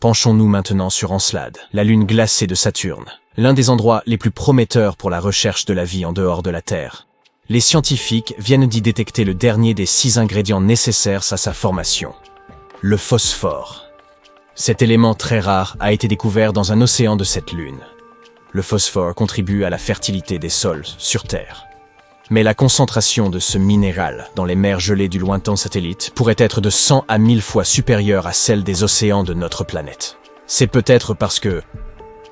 Penchons-nous maintenant sur Encelade, la lune glacée de Saturne, l'un des endroits les plus prometteurs pour la recherche de la vie en dehors de la Terre. Les scientifiques viennent d'y détecter le dernier des 6 ingrédients nécessaires à sa formation, le phosphore. Cet élément très rare a été découvert dans un océan de cette lune. Le phosphore contribue à la fertilité des sols sur Terre. Mais la concentration de ce minéral dans les mers gelées du lointain satellite pourrait être de 100 à 1000 fois supérieure à celle des océans de notre planète. C'est peut-être parce que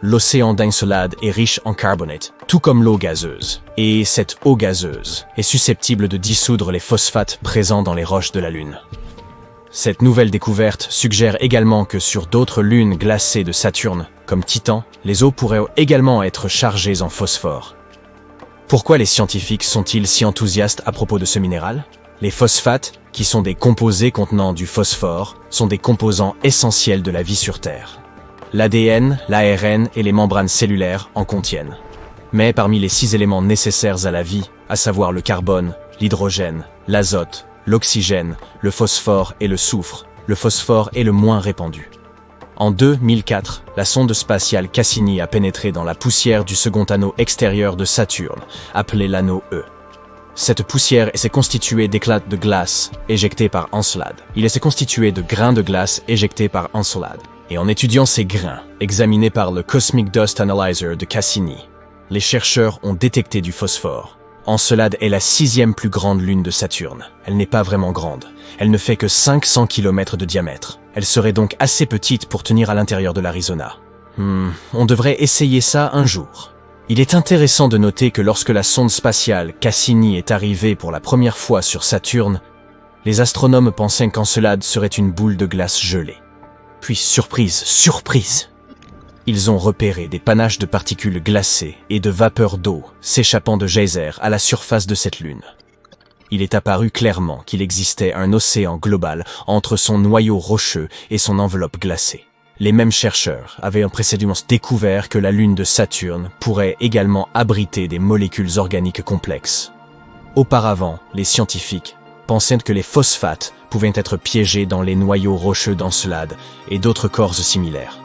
l'océan d'Encelade est riche en carbonate, tout comme l'eau gazeuse. Et cette eau gazeuse est susceptible de dissoudre les phosphates présents dans les roches de la Lune. Cette nouvelle découverte suggère également que sur d'autres lunes glacées de Saturne, comme Titan, les eaux pourraient également être chargées en phosphore. Pourquoi les scientifiques sont-ils si enthousiastes à propos de ce minéral? Les phosphates, qui sont des composés contenant du phosphore, sont des composants essentiels de la vie sur Terre. L'ADN, l'ARN et les membranes cellulaires en contiennent. Mais parmi les 6 éléments nécessaires à la vie, à savoir le carbone, l'hydrogène, l'azote, l'oxygène, le phosphore et le soufre, le phosphore est le moins répandu. En 2004, la sonde spatiale Cassini a pénétré dans la poussière du second anneau extérieur de Saturne, appelé l'anneau E. Cette poussière s'est constituée d'éclats de glace éjectés par Encelade. Il s'est constitué de grains de glace éjectés par Encelade. Et en étudiant ces grains, examinés par le Cosmic Dust Analyzer de Cassini, les chercheurs ont détecté du phosphore. Encelade est la 6e plus grande lune de Saturne. Elle n'est pas vraiment grande. Elle ne fait que 500 km de diamètre. Elle serait donc assez petite pour tenir à l'intérieur de l'Arizona. On devrait essayer ça un jour. Il est intéressant de noter que lorsque la sonde spatiale Cassini est arrivée pour la première fois sur Saturne, les astronomes pensaient qu'Encelade serait une boule de glace gelée. Puis, surprise! Ils ont repéré des panaches de particules glacées et de vapeurs d'eau s'échappant de geysers à la surface de cette lune. Il est apparu clairement qu'il existait un océan global entre son noyau rocheux et son enveloppe glacée. Les mêmes chercheurs avaient précédemment découvert que la lune de Saturne pourrait également abriter des molécules organiques complexes. Auparavant, les scientifiques pensaient que les phosphates pouvaient être piégés dans les noyaux rocheux d'Encelade et d'autres corps similaires.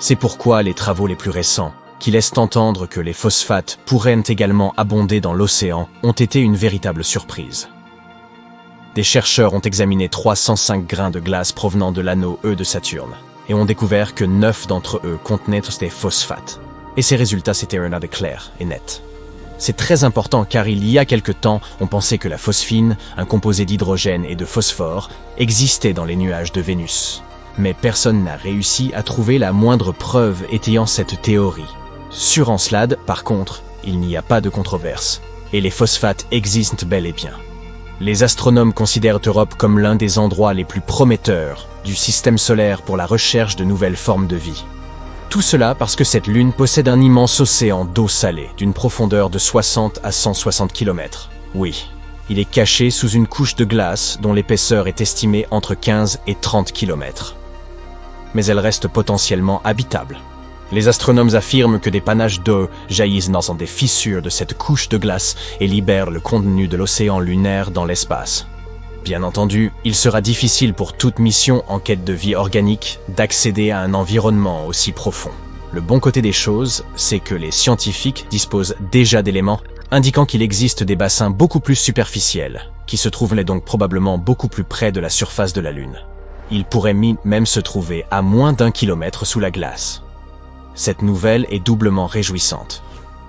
C'est pourquoi les travaux les plus récents, qui laissent entendre que les phosphates pourraient également abonder dans l'océan, ont été une véritable surprise. Des chercheurs ont examiné 305 grains de glace provenant de l'anneau E de Saturne et ont découvert que 9 d'entre eux contenaient des phosphates. Et ces résultats étaient un clair et net. C'est très important car il y a quelque temps, on pensait que la phosphine, un composé d'hydrogène et de phosphore, existait dans les nuages de Vénus. Mais personne n'a réussi à trouver la moindre preuve étayant cette théorie. Sur Encelade, par contre, il n'y a pas de controverse, et les phosphates existent bel et bien. Les astronomes considèrent Europe comme l'un des endroits les plus prometteurs du système solaire pour la recherche de nouvelles formes de vie. Tout cela parce que cette lune possède un immense océan d'eau salée d'une profondeur de 60 à 160 km. Oui, il est caché sous une couche de glace dont l'épaisseur est estimée entre 15 et 30 km. Mais elle reste potentiellement habitable. Les astronomes affirment que des panaches d'eau jaillissent dans des fissures de cette couche de glace et libèrent le contenu de l'océan lunaire dans l'espace. Bien entendu, il sera difficile pour toute mission en quête de vie organique d'accéder à un environnement aussi profond. Le bon côté des choses, c'est que les scientifiques disposent déjà d'éléments indiquant qu'il existe des bassins beaucoup plus superficiels, qui se trouveraient donc probablement beaucoup plus près de la surface de la Lune. Ils pourraient même se trouver à moins d'1 kilomètre sous la glace. Cette nouvelle est doublement réjouissante.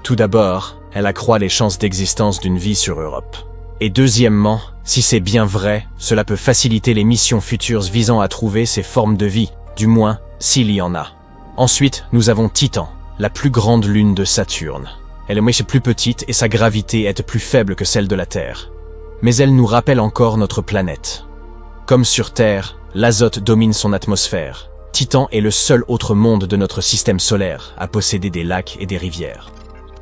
Tout d'abord, elle accroît les chances d'existence d'une vie sur Europe. Et deuxièmement, si c'est bien vrai, cela peut faciliter les missions futures visant à trouver ces formes de vie, du moins s'il y en a. Ensuite, nous avons Titan, la plus grande lune de Saturne. Elle est plus petite et sa gravité est plus faible que celle de la Terre. Mais elle nous rappelle encore notre planète. Comme sur Terre, l'azote domine son atmosphère. Titan est le seul autre monde de notre système solaire à posséder des lacs et des rivières.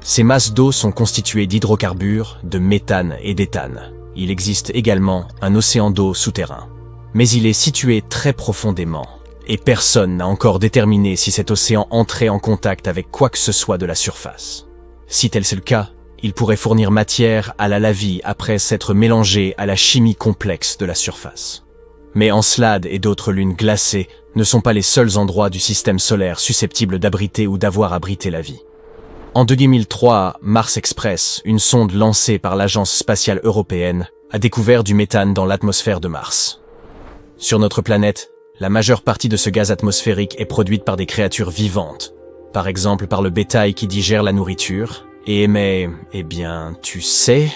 Ces masses d'eau sont constituées d'hydrocarbures, de méthane et d'éthane. Il existe également un océan d'eau souterrain. Mais il est situé très profondément, et personne n'a encore déterminé si cet océan entrait en contact avec quoi que ce soit de la surface. Si tel est le cas, il pourrait fournir matière à la vie après s'être mélangé à la chimie complexe de la surface. Mais Encelade et d'autres lunes glacées ne sont pas les seuls endroits du système solaire susceptibles d'abriter ou d'avoir abrité la vie. En 2003, Mars Express, une sonde lancée par l'Agence spatiale européenne, a découvert du méthane dans l'atmosphère de Mars. Sur notre planète, la majeure partie de ce gaz atmosphérique est produite par des créatures vivantes, par exemple par le bétail qui digère la nourriture et émet, tu sais,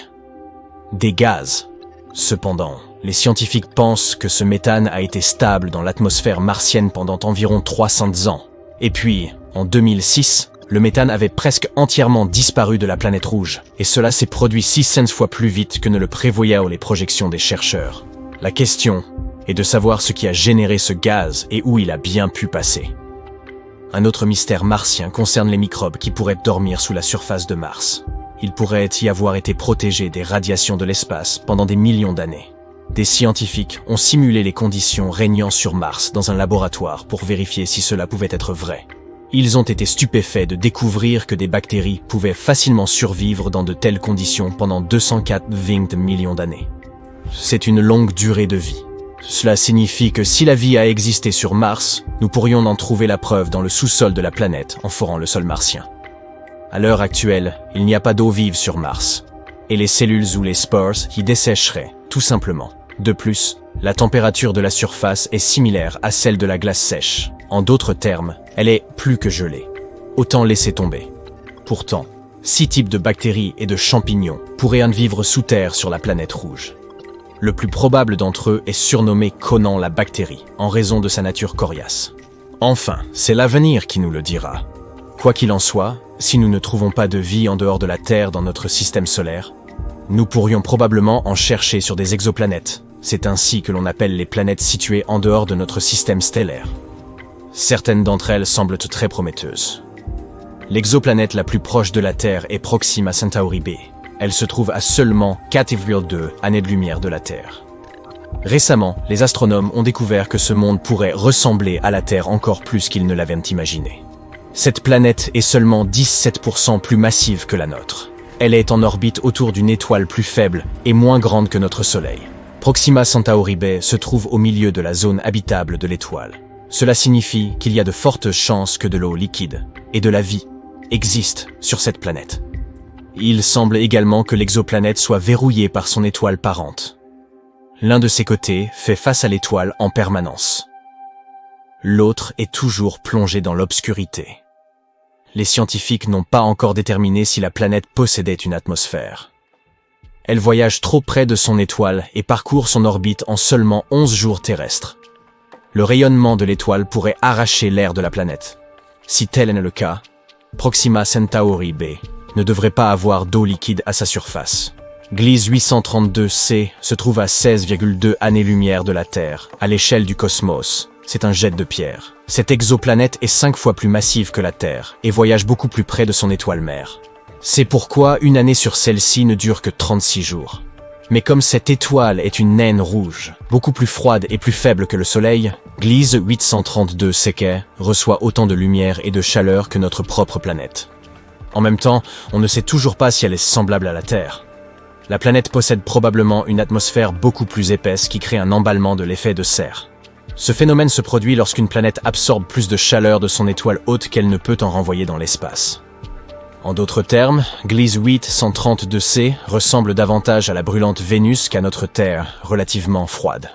des gaz. Cependant, les scientifiques pensent que ce méthane a été stable dans l'atmosphère martienne pendant environ 300 ans. Et puis, en 2006, le méthane avait presque entièrement disparu de la planète rouge, et cela s'est produit 600 fois plus vite que ne le prévoyaient les projections des chercheurs. La question est de savoir ce qui a généré ce gaz et où il a bien pu passer. Un autre mystère martien concerne les microbes qui pourraient dormir sous la surface de Mars. Ils pourraient y avoir été protégés des radiations de l'espace pendant des millions d'années. Des scientifiques ont simulé les conditions régnant sur Mars dans un laboratoire pour vérifier si cela pouvait être vrai. Ils ont été stupéfaits de découvrir que des bactéries pouvaient facilement survivre dans de telles conditions pendant 220 millions d'années. C'est une longue durée de vie. Cela signifie que si la vie a existé sur Mars, nous pourrions en trouver la preuve dans le sous-sol de la planète en forant le sol martien. À l'heure actuelle, il n'y a pas d'eau vive sur Mars, et les cellules ou les spores y dessécheraient, tout simplement. De plus, la température de la surface est similaire à celle de la glace sèche. En d'autres termes, elle est plus que gelée. Autant laisser tomber. Pourtant, 6 types de bactéries et de champignons pourraient vivre sous terre sur la planète rouge. Le plus probable d'entre eux est surnommé Conan la bactérie, en raison de sa nature coriace. Enfin, c'est l'avenir qui nous le dira. Quoi qu'il en soit, si nous ne trouvons pas de vie en dehors de la Terre dans notre système solaire, nous pourrions probablement en chercher sur des exoplanètes. C'est ainsi que l'on appelle les planètes situées en dehors de notre système stellaire. Certaines d'entre elles semblent très prometteuses. L'exoplanète la plus proche de la Terre est Proxima Centauri b. Elle se trouve à seulement 4,2 années-lumière de la Terre. Récemment, les astronomes ont découvert que ce monde pourrait ressembler à la Terre encore plus qu'ils ne l'avaient imaginé. Cette planète est seulement 17% plus massive que la nôtre. Elle est en orbite autour d'une étoile plus faible et moins grande que notre Soleil. Proxima Centauri b se trouve au milieu de la zone habitable de l'étoile. Cela signifie qu'il y a de fortes chances que de l'eau liquide et de la vie existent sur cette planète. Il semble également que l'exoplanète soit verrouillée par son étoile parente. L'un de ses côtés fait face à l'étoile en permanence. L'autre est toujours plongé dans l'obscurité. Les scientifiques n'ont pas encore déterminé si la planète possédait une atmosphère. Elle voyage trop près de son étoile et parcourt son orbite en seulement 11 jours terrestres. Le rayonnement de l'étoile pourrait arracher l'air de la planète. Si tel est le cas, Proxima Centauri b ne devrait pas avoir d'eau liquide à sa surface. Gliese 832c se trouve à 16,2 années-lumière de la Terre, à l'échelle du cosmos. C'est un jet de pierre. Cette exoplanète est 5 fois plus massive que la Terre et voyage beaucoup plus près de son étoile mère. C'est pourquoi une année sur celle-ci ne dure que 36 jours. Mais comme cette étoile est une naine rouge, beaucoup plus froide et plus faible que le Soleil, Gliese 832c reçoit autant de lumière et de chaleur que notre propre planète. En même temps, on ne sait toujours pas si elle est semblable à la Terre. La planète possède probablement une atmosphère beaucoup plus épaisse qui crée un emballement de l'effet de serre. Ce phénomène se produit lorsqu'une planète absorbe plus de chaleur de son étoile haute qu'elle ne peut en renvoyer dans l'espace. En d'autres termes, Gliese 832c ressemble davantage à la brûlante Vénus qu'à notre Terre, relativement froide.